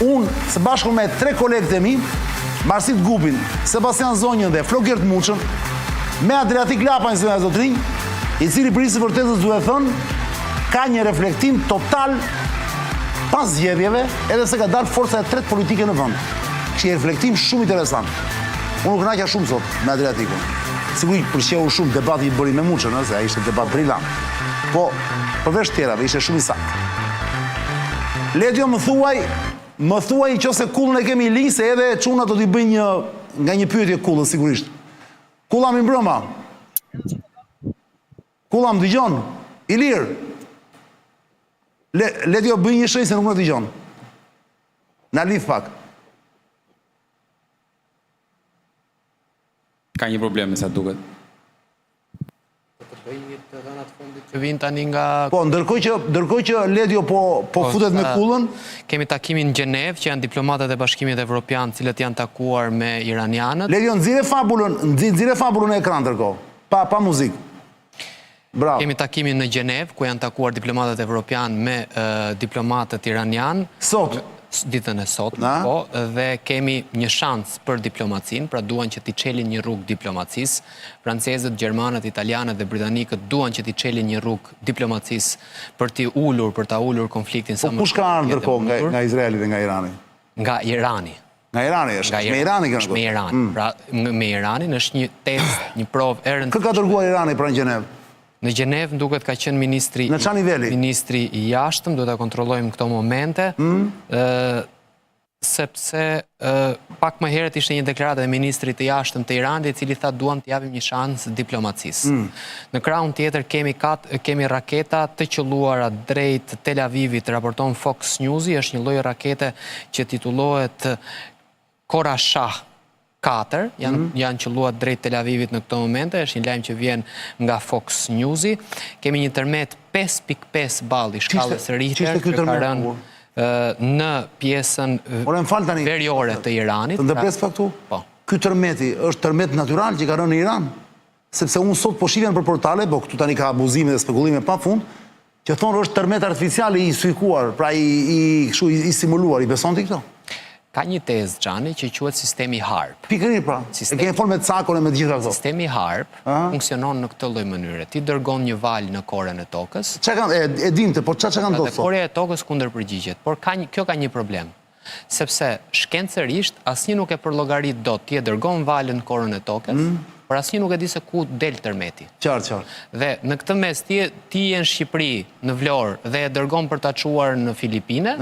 unë, së bashku me 3 kolegët e mi, Marsit Gupin, Sebastian Zonjën dhe Flogert Muçën, me Adriatik Lapajnë, zëna zotrinj, i cili për isë vërtetës duhet thënë, ka një reflektim total pas zgjedhjeve, edhe se ka dalë forca e tretë politike në vënd. Kështë një reflektim shumë interesant. Unë nuk kënaqja shumë sot me Adriatikun. Sigurisht pëlqeu shumë debati i bëri me Muçën, se ai ishte debat brillant. Po, përveç tjerave, ishte shumë i saktë. Ledio, më thuaj nëse Kullën e kemi linjë, se edhe çuna do t'i bëj nga një pyetje Kullën, sigurisht. Kulla mi mbrëma. Kulla më dëgjon. Ilir. Ledio, bëj një shenjë se nuk më dëgjon. Na lidh pak. Ka një problem me sa duket. Të dhënat fundit që vinë tani nga... Po, ndërkohë që Ledio po futet me Kullën... Kemi takimin në Gjenev, që janë diplomatët e Bashkimit Evropian, cilët janë takuar me iranianët. Ledio, nxirre fabulën e ekran ndërkohë, pa muzikë. Bravo. Kemi takimin në Gjenev, ku janë takuar diplomatët Evropian me diplomatët iranian. Sot? Ditën e sot, po, dhe kemi një shans për diplomacin, pra duan që t'i qelin një rrugë diplomacis. Francezët, Gjermanët, Italianët dhe Britanikët duan që t'i qelin një rrugë diplomacis për ta ullur konfliktin sa më... Po kush ka ardhur ndërkohë nga Izraeli dhe nga Irani? Nga Irani. Nga Irani është? Me Irani kënë? Me Irani. Pra, me Iranin është një test, një provë erën... Kë ka dërguar Irani pra në Gjenev? Në Gjenev duket ka qenë ministri i jashtëm, duhet ta kontrollojmë këto momente, sepse pak më herët ishte një deklaratë e ministrit të jashtëm të Iranit, i cili tha duam të japim një shansë diplomacisë. Në krahun tjetër kemi raketa të qelluara drejt Tel Avivit, raporton Fox News, është një lloj rakete që titullohet Kora Shah 4, janë qelluar drejt Tel Avivit në këto momente, është një lajm që vjen nga Fox News. Kemi një tërmet 5.5 balli shkallës Richter që ka rënë në pjesën veriore të Iranit. Të ndërpres faktu? Po. Ky tërmeti është tërmet natyral që ka rënë në Iran? Sepse unë sot po shifjen për portale, po këtu tani ka abuzime dhe spekulime pa fund, që thonë është tërmet artificial i sujkuar, pra i simuluar, i beson ti këto? Ka një tezë, Gjani, që quhet sistemi HARP. Pikëri pra, e kemi folë me cakon e me gjitha këto. Sistemi HARP funksionon në këtë lloj mënyre. Ti dërgon një val në korën e tokës. E dinte, por çka kanë ndodhur? Korja e tokës kundërpërgjigjet. Por kjo ka një problem. Sepse shkencërisht asnjë nuk e përllogarit dot. Ti e dërgon valën në korën e tokës, por asnjë nuk e di se ku del tërmeti. Qartë. Dhe në këtë mes ti je në Shqipëri, në Vlorë, dhe e dërgon për ta çuar në Filipine,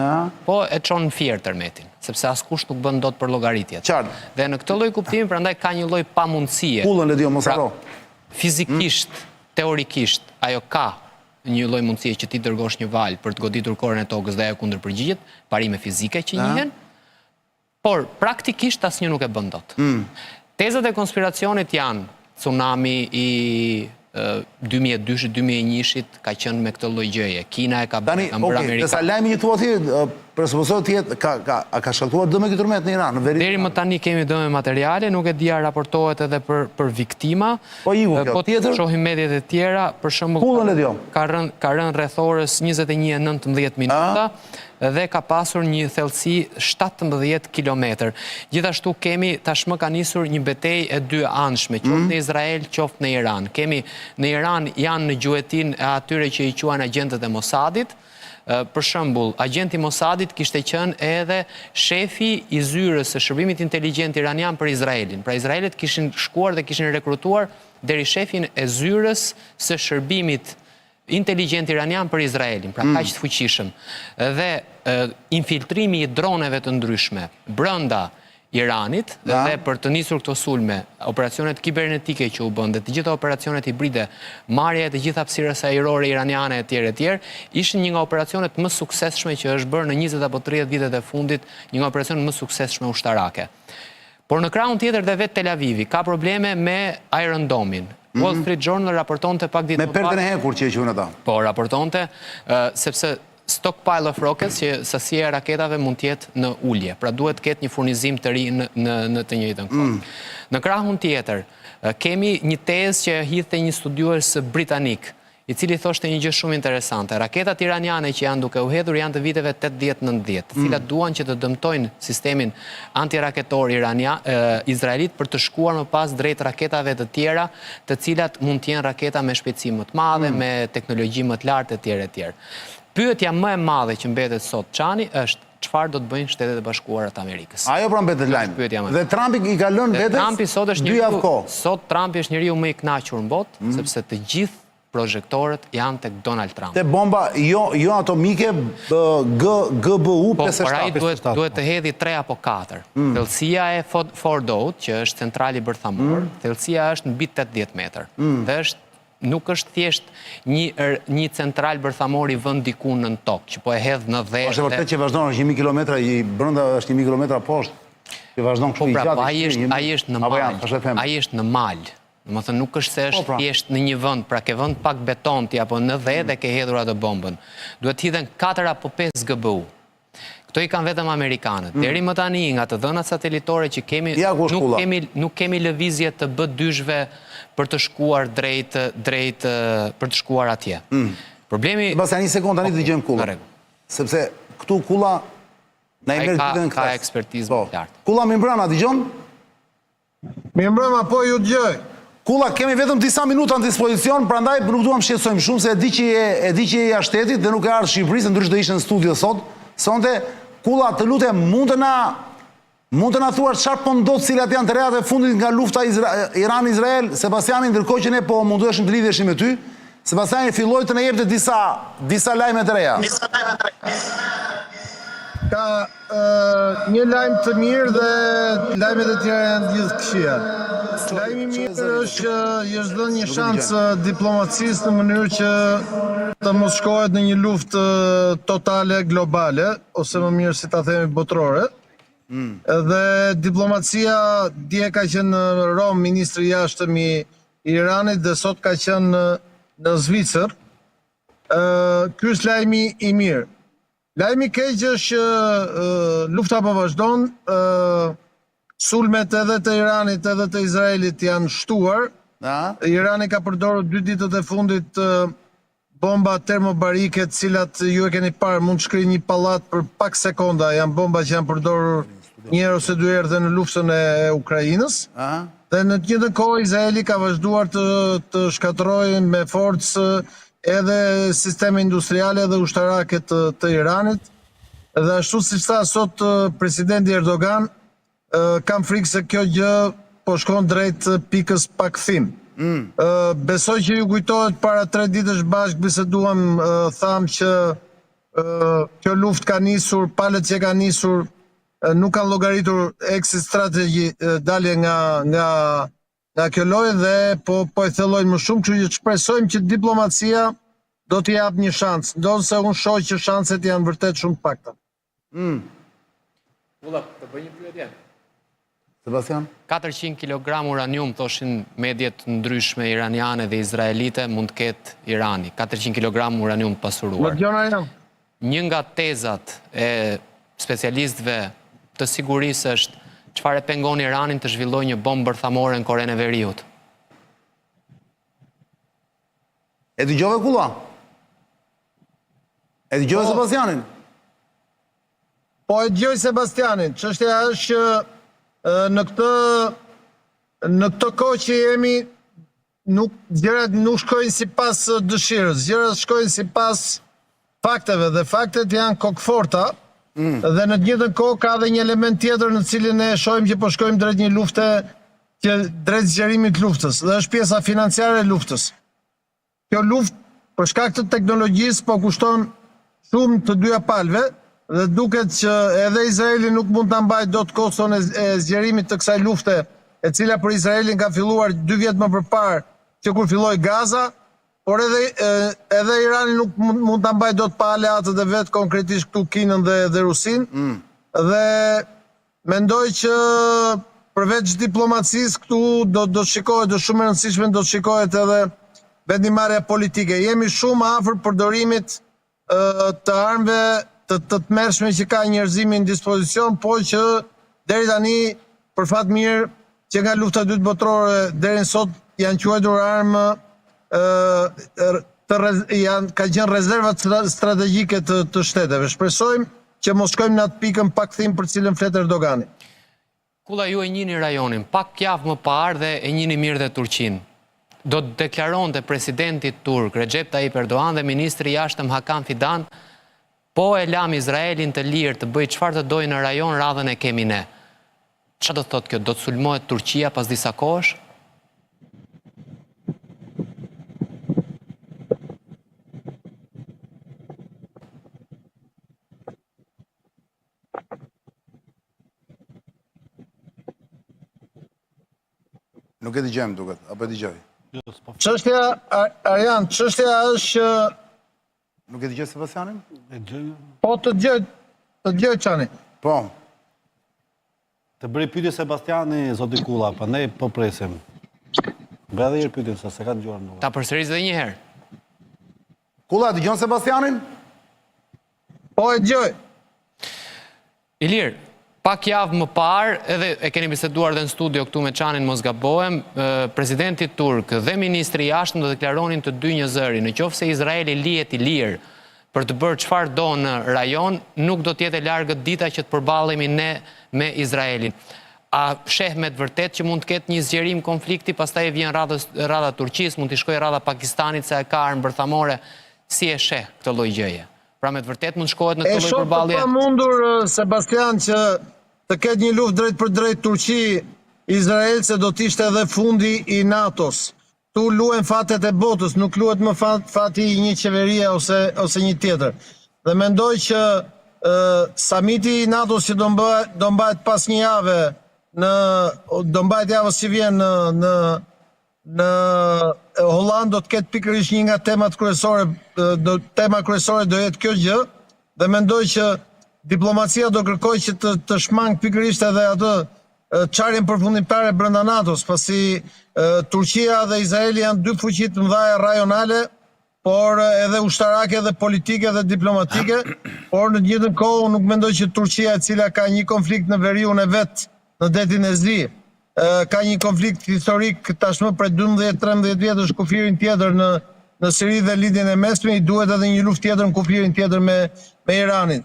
po e çon në Fier tërmetin, sepse askush nuk bën dot për llogaritjet. Qartë. Dhe në këtë lloj kuptimi prandaj ka një lloj pamundësie. Kullën Ledio mos harro. Fizikisht, teorikisht, ajo ka një lloj mundësie që ti dërgosh një val për të goditur korën e tokës dhe ajo kundërpërgjigjet, parime fizike që njihen, por praktikisht asnjë nuk e bën dot. Tezat e konspiracionit janë tsunami i 2002-2001 ka qenë me këtë lloj gjëje. Kina e ka bërë Amerikën. Nësa lajmi një thua thirë, presupozohet tjetë, ka shkaktuar dëme këtë tërmet në Iran? Deri më tani kemi dëme materiale, nuk e dia raportohet edhe për viktima. Po tjetër? Shohim mediat e tjera, për shembull, ka rënë rreth orës 21:19 minuta, dhe ka pasur një thellësi 17 kilometër. Gjithashtu kemi tashmë ka nisur një betejë e dy anshme, qoftë në Izrael, qoftë në Iran. Kemi në Iran janë në gjuetin e atyre që i quajnë agjentët e Mossadit. Për shembull, agenti Mossadit kishte qenë edhe shefi i zyrës së shërbimit inteligjent iranian për Izraelin. Pra Izraelit kishin shkuar dhe kishin rekrutuar deri shefin e zyrës së shërbimit inteligjent iranian për Izraelin, pra kaq të fuqishëm. Dhe infiltrimi i droneve të ndryshme brenda Iranit dhe për të nisur këto sulme, operacionet kibernetike që u bën dhe të gjitha operacionet hibride, marrja e të gjitha hapësirës ajrore iraniane etj, ishin një nga operacionet më suksesshme që është bërë në 20 apo 30 vitet e fundit, një nga operacionet më suksesshme ushtarake. Por në krahun tjetër dhe vetë Tel Avivi ka probleme me Iron Dome-in. Wall Street Journal raportonte pak ditë me perden e hekur që e quhen ata. Po, raportonte sepse stockpile of rockets, që sasia e raketave mund të jetë në ulje. Pra duhet të ketë një furnizim të ri në të njëjtën kohë. Në krahun tjetër, kemi një tezë që hidhte një studiues britanik, i cili thoshte një gjë shumë interesante. Raketat iraniane që janë duke u hedhur janë të viteve 80-90, të cilat duan që të dëmtojnë sistemin antiraketor izraelit për të shkuar më pas drejt raketave të tjera, të cilat mund të jenë raketa me shpejtësi më të madhe, me teknologji më të lartë e tjerë. Pyetja më e madhe që mbetet sot Çani është çfarë do të bëjnë Shtetet e Bashkuara të Amerikës. Ajo pra mbetet lajm. Dhe Trumpi i ka lënë vetes 2 javë kohë. Sot Trumpi është njeriu më i kënaqur në botë, sepse të gjithë projektorët janë tek Donald Trump. Te bomba jo atomike GBU 57. Por ai duhet të hedhi 3 apo 4. Thellësia e Fordout, që është centrali bërthamor, thellësia është mbi 80 metër. Dhe nuk është thjesht një central bërthamor i vënd diku në tokë, që po e hedh në dhe... Është e vërtet që vazhdon, është 1000 kilometra, i brenda është 1000 kilometra poshtë, që vazhdon kështu i gjatë. Ai është në mal. Më thënë, nuk është se është thjesht në një vënd, pra ke vënd pak betonti, apo në dhe ke hedhur atë bombën. Duhet hidhen 4 apo 5 GBU. Këto i kanë vetëm Amerikanët. Deri më tani, nga të dhënat satelitore që kemi, nuk kemi lëvizje të B2-shve për të shkuar drejt për të shkuar atje. Problemi... Basta një sekund, tani të dëgjojmë Kulla. Sepse këtu Kulla na i merr ditën ka ekspertizë të lartë. Kulla më mbrëma, dëgjon? Më mbrëma, po ju dëgjoj. Kulla, kemi vetëm disa minuta në dispozicion, prandaj nuk duam shqetësojmë shumë, se e di që je jashtë shtetit dhe nuk e ardhë Shqipërisë, ndryshe do ishte në studio sot. Sonte, Kulla, të lutem, mund të na thuar çfarë po ndodh, cilat janë të reat e fundit nga lufta Iran-Izrael? Sebastiani, ndërkohë që ne po mundueshim të lidheshim me ty, Sebastiani filloi të na jepte disa lajme të reja. Ka një lajm të mirë dhe lajmet e tjera janë gjithë këqija. Lajmi i mirë është që është dhënë një shans diplomacisë në mënyrë që të mos shkohet në një luftë totale globale, ose më mirë si ta themi botërore. Dhe diplomacia dje ka qenë në Rom, ministri i jashtëm i Iranit, dhe sot ka qenë në Zvicër. Ky është lajmi i mirë. Lajmi i keq është që lufta po vazhdon. Sulmet edhe të Iranit edhe të Izraelit janë shtuar. Irani ka përdorur 2 ditët e fundit bomba termobarike, të cilat ju e keni parë, mund të shkrijë një pallat për pak sekonda. Janë bomba që janë përdorur një herë ose 2 herë dhe në luftën e Ukrainës. Dhe në të njëjtën kohë Izraeli ka vazhduar të shkatërrojë me forcë edhe sisteme industriale dhe ushtarake të Iranit. Dhe ashtu siç tha sot presidenti Erdogan, kam frikë se kjo gjë po shkon drejt pikës pa kthim. Besoj që ju kujtohet para 3 ditësh bashkë biseduam, tham që kjo luftë ka nisur, palët që ka nisur nuk kanë llogaritur exit strategy dalje nga kjo lojë dhe po e thellojnë më shumë, kështu që shpresojmë që diplomacia do t'i jap një shans, ndonse unë shoh që shanset janë vërtet shumë të pakta. Kulla, të bëj një pyetje. Sebastian? 400 kg uranium, thoshin mediet ndryshme iraniane dhe izraelite, mund të ketë Irani. 400 kg uranium pasuruar. Një nga tezat e specialistëve të sigurisë është çfarë pengon Iranin të zhvillojë një bombë bërthamore në Korenë e Veriut. E dëgjove Kulla? E dëgjove Sebastianin? Po e dëgjoj Sebastianin. Çështja është që në këtë kohë që jemi, gjërat nuk shkojnë sipas dëshirës, gjërat shkojnë sipas fakteve, dhe faktet janë kokëforta. Dhe në të njëjtën kohë ka edhe një element tjetër në cilin e shohim që po shkojmë drejt një lufte, drejt zgjerimit të luftës, dhe është pjesa financiare e luftës. Kjo luftë, për shkak të teknologjisë, po kushton shumë të dyja palëve, dhe duket që edhe Izraeli nuk mund të mbajë dot koston e zgjerimit të kësaj lufte, e cila për Izraelin ka filluar 2 vjet më përpara që kur filloi Gaza, por edhe Irani nuk mund të mbajë dot pa aleatët e vet, konkretisht këtu Kinën dhe Rusin. Dhe mendoj që përveç diplomacisë këtu do shikohet, do shumë e rëndësishme do shikohet edhe vendimarrja politike. Jemi shumë afër përdorimit të armëve të tmerrshme që ka njerëzimi në dispozicion, po që deri tani, për fat mirë, që nga lufta e dytë botërore deri në sot janë quajtur armë ka qenë rezervat strategjike të shteteve. Shpresojmë që mos shkojmë në atë pikën pa kthim për cilën flet Erdogani. Kulla, ju e njini rajonin, pak javë më parë dhe e njini mirë dhe Turqinë. Do të deklaronte presidenti turk Recep Tayyip Erdogan dhe ministri i jashtëm Hakan Fidan, po e lam Izraelin të lirë të bëjë çfarë të dojë në rajon, radhën e kemi ne. Çfarë do të thotë kjo? Do të sulmohet Turqia pas disa kohësh? Nuk e dëgjojmë duket, apo e dëgjoj? Çështja, Arjan, çështja është... Nuk e dëgjoj Sebastianin? Po të dëgjoj Çani. Po. Të bëri pyetje Sebastiani, zoti Kulla, pa ne po presim. Bëj edhe një pyetje se ka dëgjuar nuk. Ta përsëris edhe një herë. Kulla, dëgjon Sebastianin? Po e dëgjoj. Ilir, pak javë më parë, edhe e keni biseduar dhe në studio këtu me Çanin, mos gabohem, presidenti turk dhe ministri i jashtëm do deklaronin të dy një zëri, në qoftë se Izraeli lihet i lirë për të bërë çfarë do në rajon, nuk do të jetë e largët dita që të përballemi ne me Izraelin. A sheh me të vërtet që mund të ketë një zgjerim konflikti, pastaj vjen rradha Turqisë, mund të shkojë rradha Pakistanit se ka armë bërthamore, si e sheh këtë lloj gjëje? Pra me të vërtet mund shkohet në këtë lloj përballje? E shoh pamundur, Sebastian, që të ketë një luftë drejt për drejt Turqi-Izrael, se do t'ishte edhe fundi i NATO-s. Tu luhen fatet e botës, nuk luhet më fati i një qeverie ose një tjetër. Dhe mendoj që samiti i NATO-s që do mbajt pas një jave, do mbajt javës që vjen në Holland, do të ketë pikërisht një nga temat kryesore, tema kryesore do jetë kjo gjë, dhe mendoj që diplomacia do kërkoj që të shmang pikërisht edhe atë çarjen përfundimtare brenda NATO-s, pasi Turqia dhe Izraeli janë dy fuqi të mëdha rajonale, por edhe ushtarake dhe politike dhe diplomatike, por në të njëjtën kohë nuk mendoj që Turqia, e cila ka një konflikt në veriun e vet, në detin e Zi, ka një konflikt historik tashmë prej 12-13 vjetësh kufirin tjetër në Siri dhe lidhjen e mesme, i duhet edhe një luftë tjetër në kufirin tjetër me Iranin.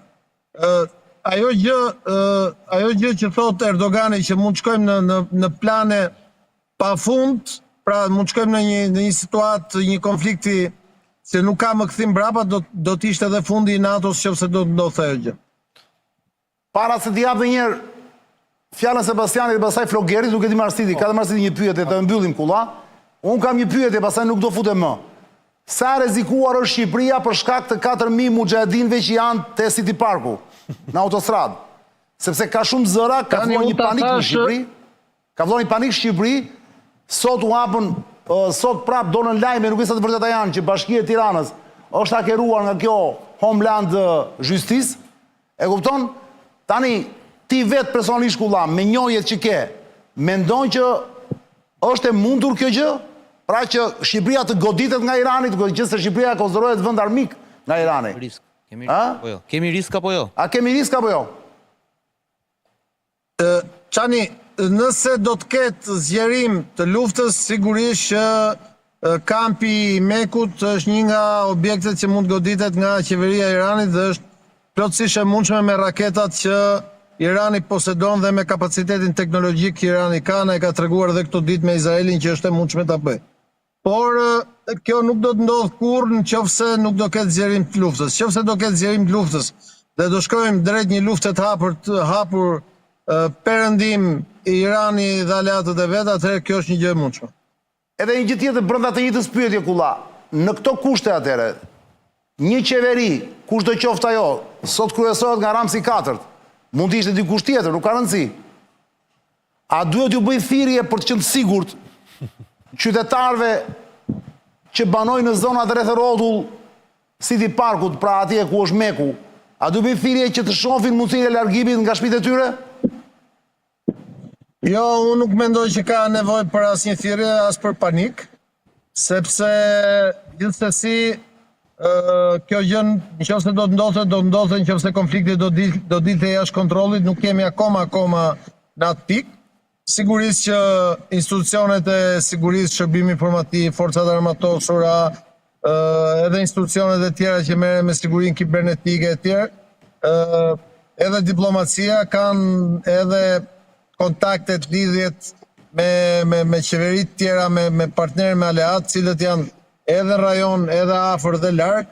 Ajo gjë që thot Erdogani që mund të shkojmë në plane pa fund, pra mund të shkojmë në një situatë, një konflikti se nuk ka më kthim brapa, do të ishte edhe fundi i NATO-s nëse do të ndodhte ajo gjë. Para se të jap një herë fjalën Sebastianit dhe pastaj Flogerit, duke di Marsiti, ka dhe Marsiti një pyetje të mbyllim Kulla. Unë kam një pyetje, pastaj nuk do futem më. Sa rrezikuar është Shqipëria për shkak të 4.000 mujahedinëve që janë te City Parku në autostradë? Sepse ka shumë zëra, ka vënë një panik në Shqipëri. Ka vënë një panik në Shqipëri. Sot u hapën, sot prap donën lajme, nuk e sa të vërteta janë, që Bashkia e Tiranës është hakeruar nga kjo Homeland Justice. E kupton? Tani ti vetë personalisht Kulla, me njohjet që ke, mendon që është e mundur kjo gjë? Pra që Shqipëria të goditet nga Irani, që se Shqipëria konsiderohet vend armik nga Irani. Kemi risk apo jo? A kemi risk apo jo? Çani, nëse do të ketë zgjerim të luftës, sigurisht që kampi i Mekut është një nga objektet që mund goditet nga qeveria e Iranit dhe është plotësisht e mundshme me raketat që Irani posedon dhe me kapacitetin teknologjik që Irani ka, e ka treguar edhe këto ditë me Izraelin që është e mundshme ta bëjë. Por kjo nuk do të ndodhë kurrë nëse nuk do ketë zgjerim të luftës. Nëse do ketë zgjerim të luftës dhe do shkojmë drejt një lufte të hapur perëndim i Irani dhe aleatët e vet, atëherë kjo është një gjë e mundshme. Edhe një gjë tjetër brenda të njëjtës pyetje Kulla. Në këto kushte atëherë, një qeveri, kushdo qoftë ajo, sot kryesohet nga Ramsi 4, mund të ishte dikush tjetër, nuk ka rëndësi. A duhet ju bëj thirrje për të qenë sigurt qytetarëve që banojnë në zonat rreth rrotull City Parkut, pra atje ku është Meku, a duhet bëj thirrje që të shohin mundësinë e largimit nga shtëpitë e tyre? Jo, unë nuk mendoj që ka nevojë për asnjë thirrje, as për panik, sepse gjithsesi kjo gjë nëse do të ndodhte, nëse konflikti do dilte jashtë kontrollit, nuk kemi akoma në atë pikë. Sigurisht që institucionet e sigurisë, shërbimi informativ, forcat armatosura, edhe institucionet e tjera që merren me sigurinë kibernetike e tjerë, edhe diplomacia kanë edhe kontaktet, lidhjet me qeverit tjera, me partnerë, me aleat, cilët janë edhe rajon, edhe afër dhe larg,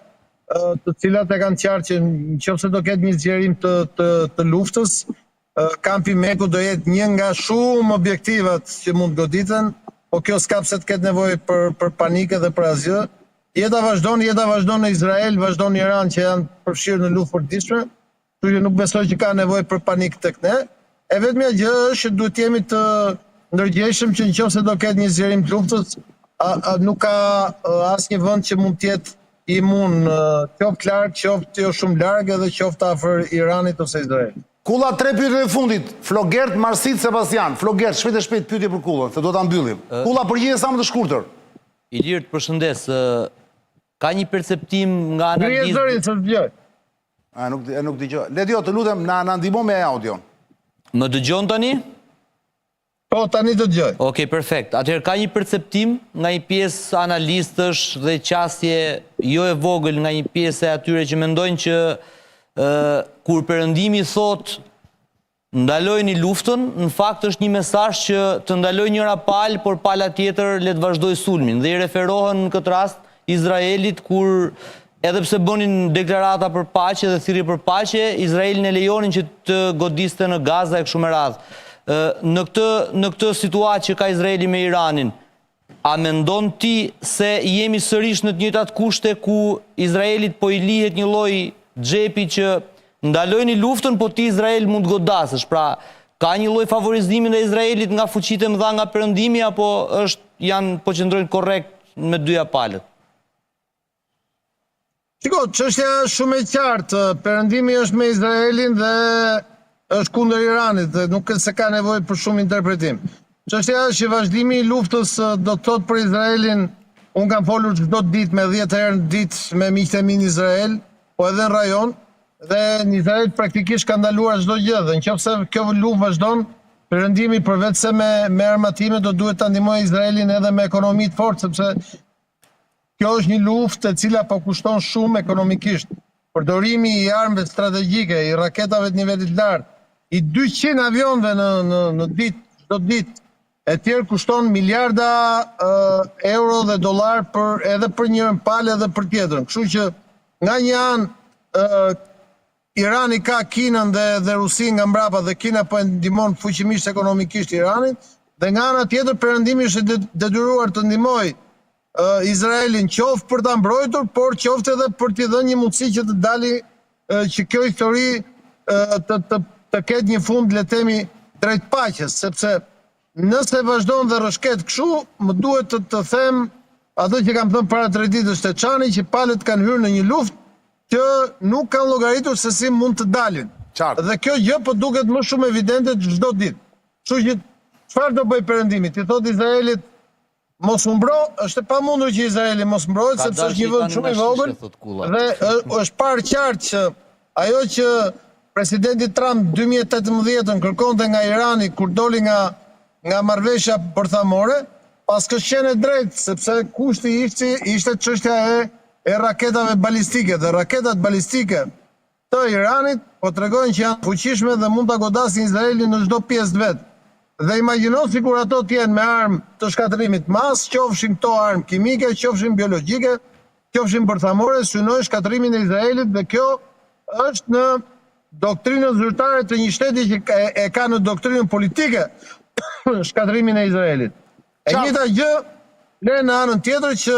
të cilat e kanë qartë që nëse do ketë një zgjerim të luftës, kampi Meku do jetë një nga shumë objektivat që mund goditen, po kjo s'ka pse të ketë nevojë për panike dhe për asgjë. Jeta vazhdon në Izrael, vazhdon në Iran që janë përfshirë në luftë përditshme, kështu që nuk besoj që ka nevojë për panik tek ne. E vetmja gjë është që duhet jemi të ndërgjegjshëm që nëse do ketë një zgjerim të luftës, nuk ka asnjë vend që mund të jetë imun, qoftë larg, qoftë jo shumë larg, edhe qoftë afër Iranit ose Izraelit. Kulla, 3 pyetje e fundit. Flogert, Marsit, Sebastian. Flogert, shpejt e shpejt pyetje për Kullën, se do ta mbyllim. Kulla, përgjigje sa më të shkurtër. Ilir, të përshëndes. Ka një perceptim nga Ngrihet analizë. zërin se dëgjoj. Nuk dëgjoj. Ledio, të lutem, na ndihmo me audion. Më dëgjon tani? Po, tani të dëgjoj. Okej, perfekt. Atëherë ka një perceptim nga një pjesë analistësh dhe qasje jo e vogël nga një pjesë e atyre që mendojnë që kur Perëndimi thot ndalojeni luftën, në fakt është një mesazh që të ndalojë njëra palë, por pala tjetër le të vazhdojë sulmin. Dhe i referohen në këtë rast Izraelit, kur edhe pse bënin deklarata për paqe dhe thirrje për paqe, Izraelin e lejonin që të godiste në Gaza e kështu me radhë. Në këtë situatë që ka Izraeli me Iranin, a mendon ti se jemi sërish në të njëjtat kushte ku Izraelit po i lihet një lloj xhepi që ndalojni luftën, po ti Izrael mund të godasësh? Pra, ka një lloj favorizimi ndaj Izraelit nga fuqitë e mëdha nga Perëndimi, apo po qëndrojnë korrekt me dyja palët? Shiko, çështja është shumë e qartë. Perëndimi është me Izraelin dhe është kundër Iranit dhe nuk se ka nevojë për shumë interpretim. Çështja është që vazhdimi i luftës do të thotë për Izraelin, unë kam folur çdo ditë me 10 herë në ditë me miqtë e mi në Izrael, po edhe në rajon, dhe në Izrael praktikisht ka ndaluar çdo gjë, dhe nëse kjo luftë vazhdon, Perëndimi përveç se me armatime do duhet ta ndihmojë Izraelin edhe me ekonomi të fortë, sepse kjo është një luftë e cila po kushton shumë ekonomikisht. Përdorimi i armëve strategjike, i raketave të nivelit lartë, i 200 avionëve në ditë, çdo ditë, e tjerë kushton miliarda euro dhe dollar edhe për njërën palë edhe për tjetrën. Kështu që nga një anë Irani ka Kinën dhe Rusin nga mbrapa dhe Kina po e ndihmon fuqimisht ekonomikisht Iranin, dhe nga ana tjetër Perëndimi është detyruar të ndihmojë Izraelin qoftë për ta mbrojtur, por qoftë edhe për t'i dhënë një mundësi që të dali që kjo histori të ketë një fund, le të themi, drejt paqes, sepse nëse vazhdon dhe rrëshket kështu, më duhet të them ato që kam thënë para 3 ditësh te Çani, që palët kanë hyrë në një luftë që nuk kanë llogaritur se si mund të dalin. Dhe kjo gjë po duket më shumë evidente çdo ditë. Kështu që çfarë do bëj Perëndimi? Ti thot Izraelit mos u mbro, është e pamundur që Izraeli mos mbrohet, sepse është një vend shumë i vogël dhe është parë qartë që ajo që presidenti Trump 2018 kërkonte nga Irani kur doli nga marrëveshja bërthamore, pas ka qenë drejt, sepse kushti ishte çështja e raketave balistike, dhe raketat balistike të Iranit po tregojnë që janë fuqishme dhe mund ta godasin Izraelin në çdo pjesë të vet. Dhe imagjino sikur ato të jenë me armë të shkatërimit mas, qofshin këto armë kimike, qofshin biologjike, qofshin bërthamore, synojnë shkatërimin e Izraelit, dhe kjo është në doktrinën zyrtare të një shteti që e ka në doktrinën politike shkatërimin e Izraelit. E njëjta gjë le në anën tjetër që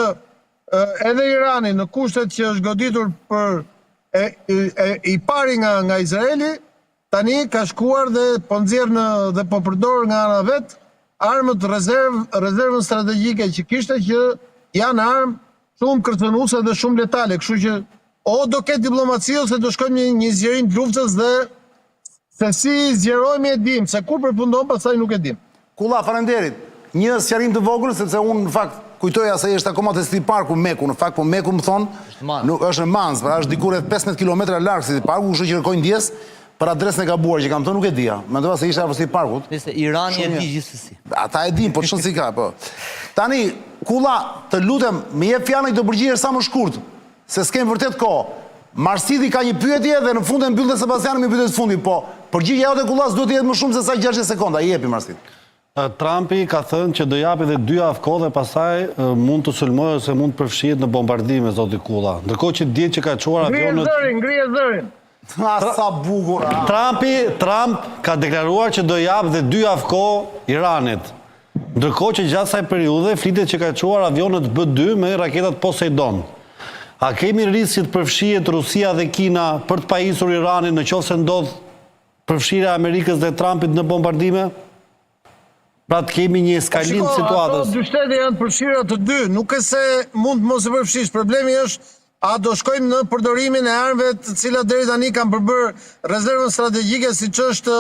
edhe Irani në kushtet që është goditur për i pari nga Izraeli, tani ka shkuar dhe po nxjerr dhe po përdor nga ana vet armët rezervën strategjike që kishte, që janë armë shumë kërcënuese dhe shumë letale, kështu që o do ketë diplomaci ose do shkojmë një zgjerim të luftës, dhe se si zgjerohemi e dim, se kur përfundon pastaj nuk e dim. Kulla, faleminderit. Një sqarim të vogël, sepse unë në fakt kujtoja se është akoma te City Parku Meku, në fakt po Meku më thon, nuk është në Manz, pra është diku rreth 15 kilometra larg City Parku, kështu që kërkoj ndjes për adresën e gabuar që kam thënë, nuk e dija. Mendova se ishte afër City Parkut. Nëse Irani e di gjithsesi. Ata e din, po çon si ka, po. Tani Kulla, të lutem, më jep fjalën të përgjigjesh sa më shkurt, se s'kem vërtet kohë. Marsidi ka një pyetje dhe në fund e mbyll dhe Sebastiani me pyetjen e fundit, po përgjigjja jote Kullas duhet të jetë më shumë se sa 60 sekonda. I jepi Marsidi. Trumpi ka thënë që do japi dhe 2 javë kohë dhe pastaj mund të sulmojë ose mund të përfshihet në bombardime, zoti Kulla. Ndërkohë që dihet që ka çuar avionët. Ngrije zërin. Sa bukur. Trump ka deklaruar që do jap dhe 2 javë kohë Iranit. Ndërkohë që gjatë asaj periudhe flitet që ka çuar avionët B-2 me raketat Poseidon. A kemi risk që të përfshihet Rusia dhe Kina për të pajisur Iranin nëse ndodh përfshirja e Amerikës dhe Trumpit në bombardime? Pra të kemi një eskalim të situatës. Ato dy shtete janë përfshira të dy, nuk e se mund mos e përfshish. Problemi është a do shkojmë në përdorimin e armëve të cilat deri tani kanë përbërë rezervën strategjike siç është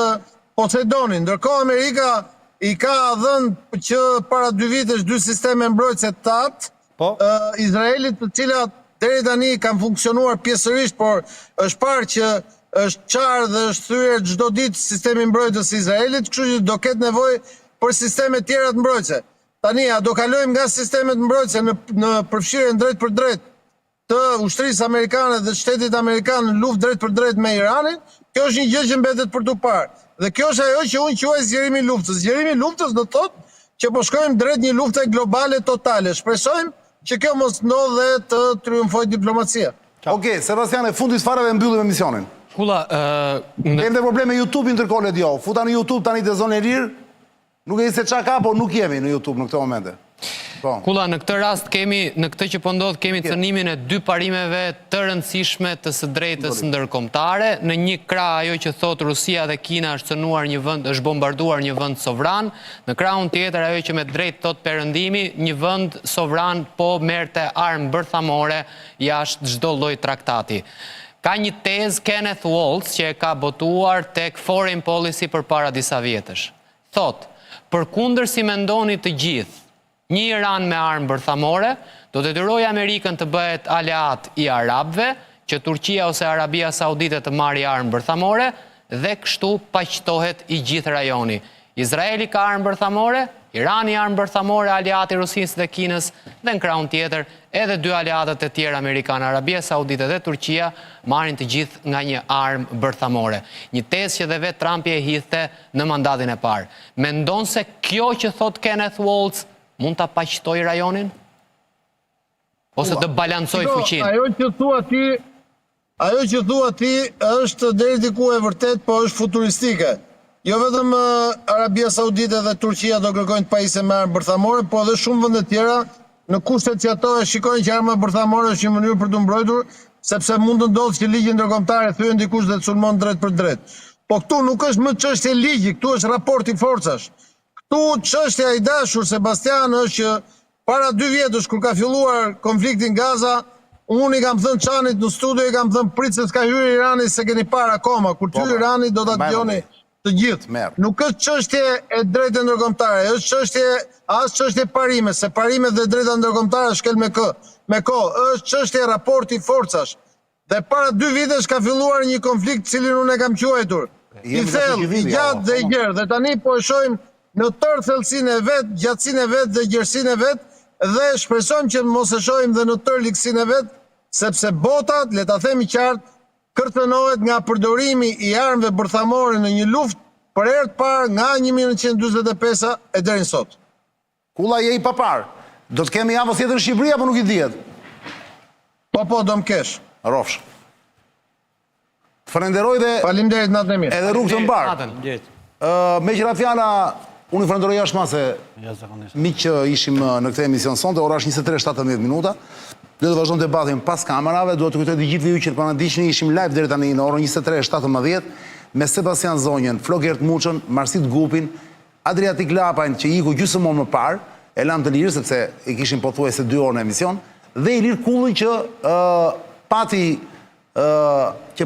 Poseidoni. Ndërkohë Amerika i ka dhënë që para 2 vitesh 2 sisteme mbrojtëse TAT, Izraelit, të cilat deri tani kanë funksionuar pjesërisht, por është parë që është qarë dhe është thyer çdo ditë sistemi mbrojtës i Izraelit, kështu që do ketë nevojë për sisteme tjera të mbrojtëse. Tani, a do kalojmë nga sistemet mbrojtëse në përfshirjen drejt për drejt të ushtrisë amerikane dhe shtetit amerikan në luftë drejt për drejt me Iranin? Kjo është një gjë që mbetet për tu parë. Dhe kjo është ajo që unë quaj zgjerimi i luftës. Zgjerimi i luftës do të thotë që po shkojmë drejt një lufte globale totale. Shpresojmë që kjo mos ndodhë dhe të triumfojë diplomacia. Okej, Sebastiane, fundit fare dhe mbyllim emisionin. Kulla, Kemë dhe probleme YouTube ndërkohë jo. Futa në YouTube tani të zonë e rirë. Nuk e di se çka ka, por nuk jemi në YouTube në këtë momente. Kulla, në këtë rast kemi, në këtë që po ndodh, kemi cënimin e 2 parimeve të rëndësishme të së drejtës ndërkombëtare. Në një krah ajo që thotë Rusia dhe Kina është cënuar një vend, është bombarduar një vend sovran, në krahun tjetër ajo që me drejt thotë Perëndimi, një vend sovran po merrte armë bërthamore jashtë çdo lloj traktati. Ka një tezë Kenneth Waltz që e ka botuar tek Foreign Policy përpara disa vjetësh. Thotë, përkundër si mendoni të gjithë, një Iran me armë bërthamore do të detyrojë Amerikën të bëhet aleat i arabëve, që Turqia ose Arabia Saudite të marrë armë bërthamore dhe kështu paqtohet i gjithë rajoni. Izraeli ka armë bërthamore, Irani armë bërthamore, aleati Rusisë dhe Kinës, dhe në krahun tjetër edhe 2 aleatët e tjerë amerikanë, Arabia Saudite dhe Turqia, marrin të gjithë nga një armë bërthamore. Një tezë që dhe vetë Trumpi e hidhte në mandatin e parë. Mendon se kjo që thot Kenneth Waltz mund ta paqtojë rajonin? Ose të balancoj fuqinë? Ajo që thua ti është deri diku e vërtet, po është futuristike. Jo vetëm Arabia Saudite dhe Turqia do kërkojnë të pajisje me armë bërthamore, po edhe shumë vende tjera në kushtet që ato e shikojnë që arma bërthamore është një mënyrë për të mbrojtur, sepse mund të ndodhë që ligji ndërkombëtar e thyen dikush dhe të sulmon drejt për drejt. Po këtu nuk është më çështje ligji, këtu është raporti forcash. Këtu çështja e dashur Sebastian është që para 2 vjetësh kur ka filluar konflikti në Gaza, unë i kam thënë Çanit në studio, i kam thënë prit se s'ka hyrë Irani se keni parë akoma. Kur të hyrë Irani do ta dëgjoni të gjithë. Nuk është çështje e drejtë ndërkombëtare, është çështje parime, se parimet dhe drejta ndërkombëtare shkel me kohë, është çështje raporti forcash. Dhe para 2 vitesh ka filluar një konflikt cilin unë e kam quajtur i thellë, i gjatë dhe i gjerë. Dhe tani po e shohim në tërë thellësinë e vet, gjatësinë e vet dhe gjerësinë e vet, dhe shpresojmë që mos e shohim dhe në tërë ligësinë e vet, sepse bota, le ta themi qartë, kërcënohet nga përdorimi i armëve bërthamore në një luftë për herë të parë nga 1945 e deri sot. Kulla je i papar. Do të kemi javë tjetër në Shqipëri apo nuk i dihet? Po, do më kesh. Rofsh. Falenderoj dhe faleminderit, natën e mirë. Edhe rrugë të mbar. Me qira fjala, unë i falenderoj jashtëmase miq që ishim në këtë emision sonte, ora është 23:17 minuta. Le të vazhdojmë debatin pas kamerave. Duhet të kujtoj të gjithëve ju që po na ndiqni, ishim live deri tani në orën 23:17 me Sebastian Zonjën, Flogert Muçën, Marsit Gupin, Adriatik Lapajn që iku gjysmëmon më parë, e lam të lirë sepse i kishim pothuajse 2 orë në emision, dhe Ilir Kullin që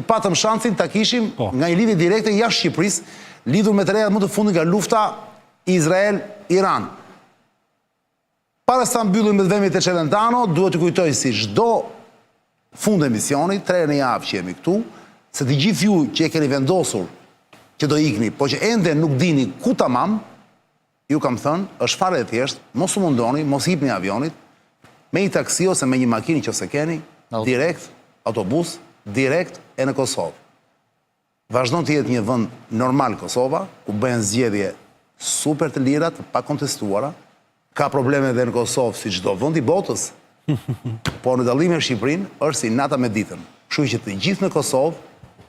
patëm shansin ta kishim nga një lidhje direkte jashtë Shqipërisë, lidhur me të rejat më të fundit nga lufta Izrael-Iran. Para sa mbyllim me vëmit e Celentano, duhet të kujtoj si çdo fund emisioni, 3 në javë që jemi këtu, se të gjithë ju që e keni vendosur që do ikni, po që ende nuk dini ku tamam, ju kam thënë, është fare e thjeshtë, mos u mundoni, mos hipni avionit, me një taksi ose me një makinë që se keni, direkt, autobus, direkt e në Kosovë. Vazhdon të jetë një vend normal Kosova, ku bëhen zgjedhje super të lira, të pa kontestuara, ka probleme edhe në Kosovë si çdo vend i botës, po në dallim me Shqipërinë është si nata me ditën. Kështu që të gjithë në Kosovë,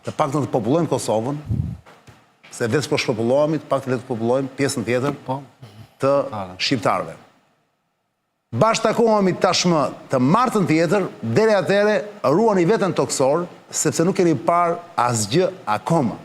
të paktën të popullojmë Kosovën, se vetë po shpopullohemi, të paktën le të popullojmë pjesën tjetër të shqiptarëve. Bashkë takohemi tashmë të martën tjetër, deri atëherë ruani veten toksor, sepse nuk keni parë asgjë akoma.